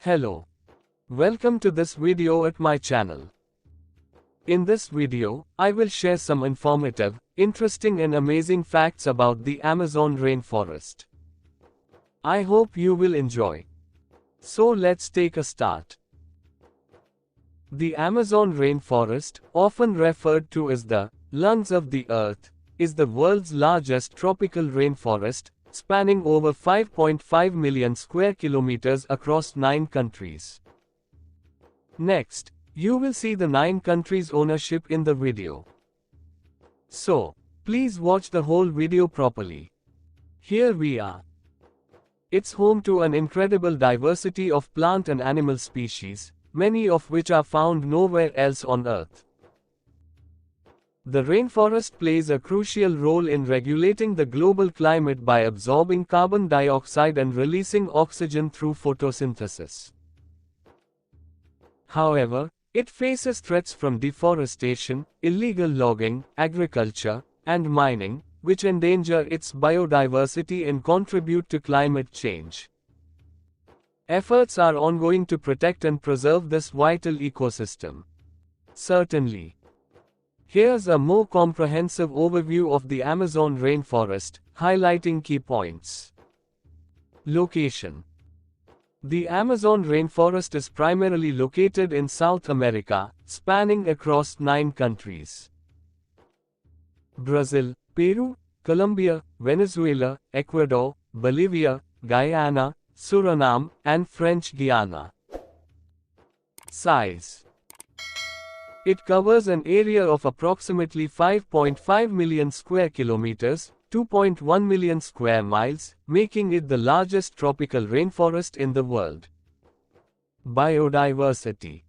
Hello. Welcome to this video at my channel. In this video, I will share some informative, interesting and amazing facts about the Amazon rainforest. I hope you will enjoy. So let's take a start. The Amazon rainforest, often referred to as the lungs of the earth, is the world's largest tropical rainforest, spanning over 5.5 million square kilometers across 9 countries. Next, you will see the 9 countries' ownership in the video. So, please watch the whole video properly. Here we are. It's home to an incredible diversity of plant and animal species, many of which are found nowhere else on Earth. The rainforest plays a crucial role in regulating the global climate by absorbing carbon dioxide and releasing oxygen through photosynthesis. However, it faces threats from deforestation, illegal logging, agriculture, and mining, which endanger its biodiversity and contribute to climate change. Efforts are ongoing to protect and preserve this vital ecosystem. Certainly. Here's a more comprehensive overview of the Amazon rainforest, highlighting key points. Location. The Amazon rainforest is primarily located in South America, spanning across 9 countries: Brazil, Peru, Colombia, Venezuela, Ecuador, Bolivia, Guyana, Suriname, and French Guiana. Size. It covers an area of approximately 5.5 million square kilometers, 2.1 million square miles, making it the largest tropical rainforest in the world. Biodiversity.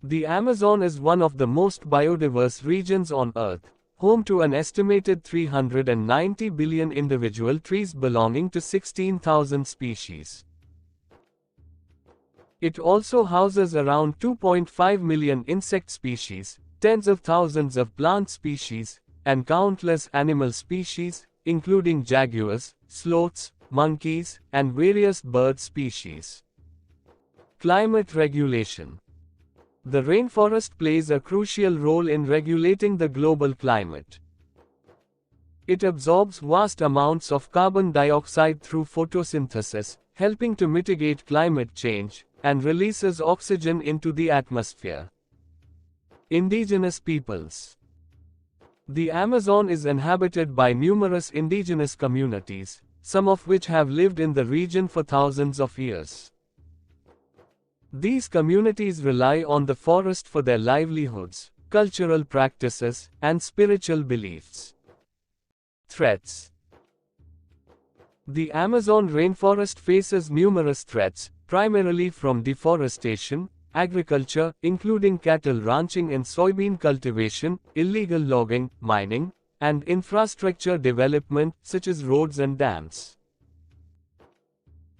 The Amazon is one of the most biodiverse regions on Earth, home to an estimated 390 billion individual trees belonging to 16,000 species. It also houses around 2.5 million insect species, tens of thousands of plant species, and countless animal species, including jaguars, sloths, monkeys, and various bird species. Climate regulation. The rainforest plays a crucial role in regulating the global climate. It absorbs vast amounts of carbon dioxide through photosynthesis, helping to mitigate climate change, and releases oxygen into the atmosphere. Indigenous peoples. The Amazon is inhabited by numerous indigenous communities, some of which have lived in the region for thousands of years. These communities rely on the forest for their livelihoods, cultural practices, and spiritual beliefs. Threats. The Amazon rainforest faces numerous threats, primarily from deforestation, agriculture, including cattle ranching and soybean cultivation, illegal logging, mining, and infrastructure development, such as roads and dams.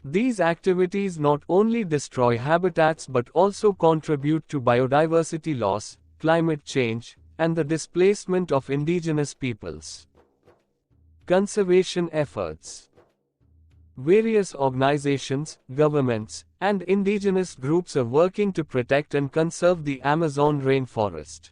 These activities not only destroy habitats but also contribute to biodiversity loss, climate change, and the displacement of indigenous peoples. Conservation efforts. Various organizations, governments, and indigenous groups are working to protect and conserve the Amazon rainforest.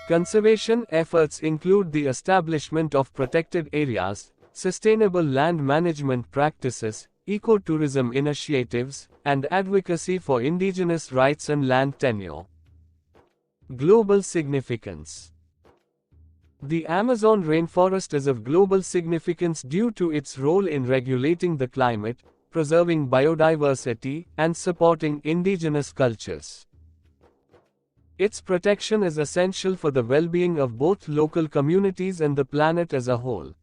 Conservation efforts include the establishment of protected areas, sustainable land management practices, ecotourism initiatives, and advocacy for indigenous rights and land tenure. Global significance. The Amazon rainforest is of global significance due to its role in regulating the climate, preserving biodiversity, and supporting indigenous cultures. Its protection is essential for the well-being of both local communities and the planet as a whole.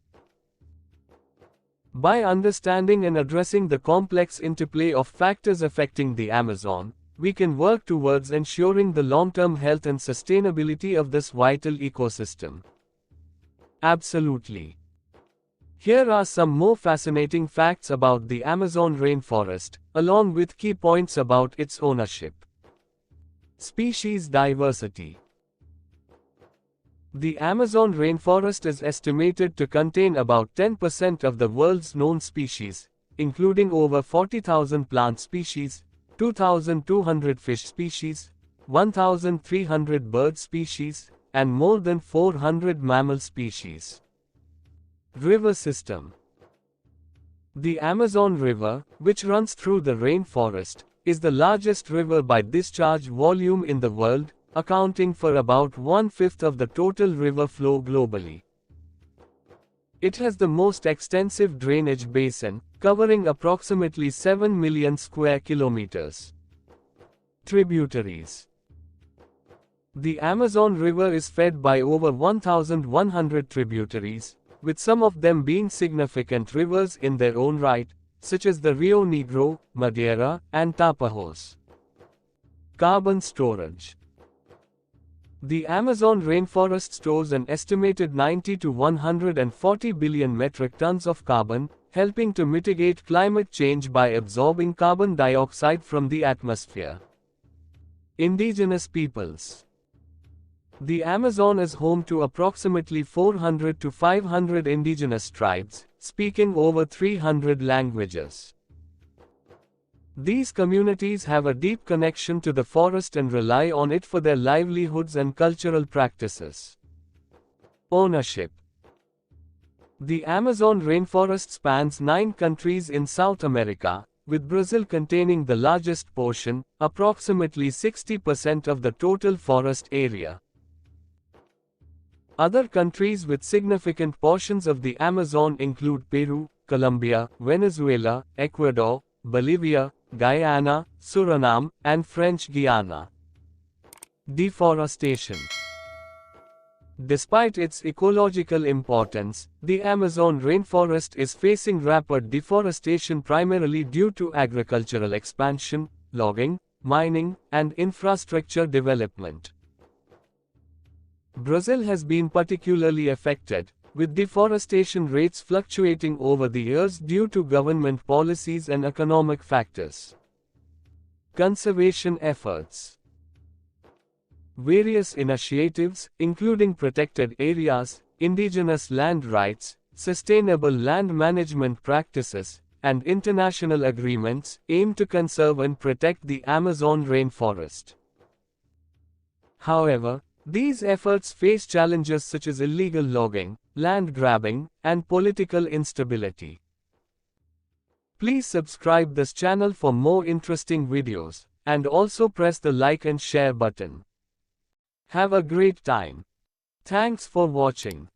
By understanding and addressing the complex interplay of factors affecting the Amazon, we can work towards ensuring the long-term health and sustainability of this vital ecosystem. Absolutely. Here are some more fascinating facts about the Amazon rainforest, along with key points about its ownership. Species diversity. The Amazon rainforest is estimated to contain about 10% of the world's known species, including over 40,000 plant species, 2,200 fish species, 1,300 bird species, and more than 400 mammal species. River system. The Amazon River, which runs through the rainforest, is the largest river by discharge volume in the world, accounting for about 1/5 of the total river flow globally. It has the most extensive drainage basin, covering approximately 7 million square kilometers. Tributaries. The Amazon River is fed by over 1,100 tributaries, with some of them being significant rivers in their own right, such as the Rio Negro, Madeira, and Tapajos. Carbon storage. The Amazon rainforest stores an estimated 90 to 140 billion metric tons of carbon, helping to mitigate climate change by absorbing carbon dioxide from the atmosphere. Indigenous peoples. The Amazon is home to approximately 400 to 500 indigenous tribes, speaking over 300 languages. These communities have a deep connection to the forest and rely on it for their livelihoods and cultural practices. Ownership. The Amazon rainforest spans 9 countries in South America, with Brazil containing the largest portion, approximately 60% of the total forest area. Other countries with significant portions of the Amazon include Peru, Colombia, Venezuela, Ecuador, Bolivia, Guyana, Suriname, and French Guiana. Deforestation. Despite its ecological importance, the Amazon rainforest is facing rapid deforestation primarily due to agricultural expansion, logging, mining, and infrastructure development. Brazil has been particularly affected, with deforestation rates fluctuating over the years due to government policies and economic factors. Conservation efforts. Various initiatives, including protected areas, indigenous land rights, sustainable land management practices, and international agreements, aim to conserve and protect the Amazon rainforest. However, these efforts face challenges such as illegal logging, land grabbing, and political instability. Please subscribe this channel for more interesting videos, and also press the like and share button. Have a great time. Thanks for watching.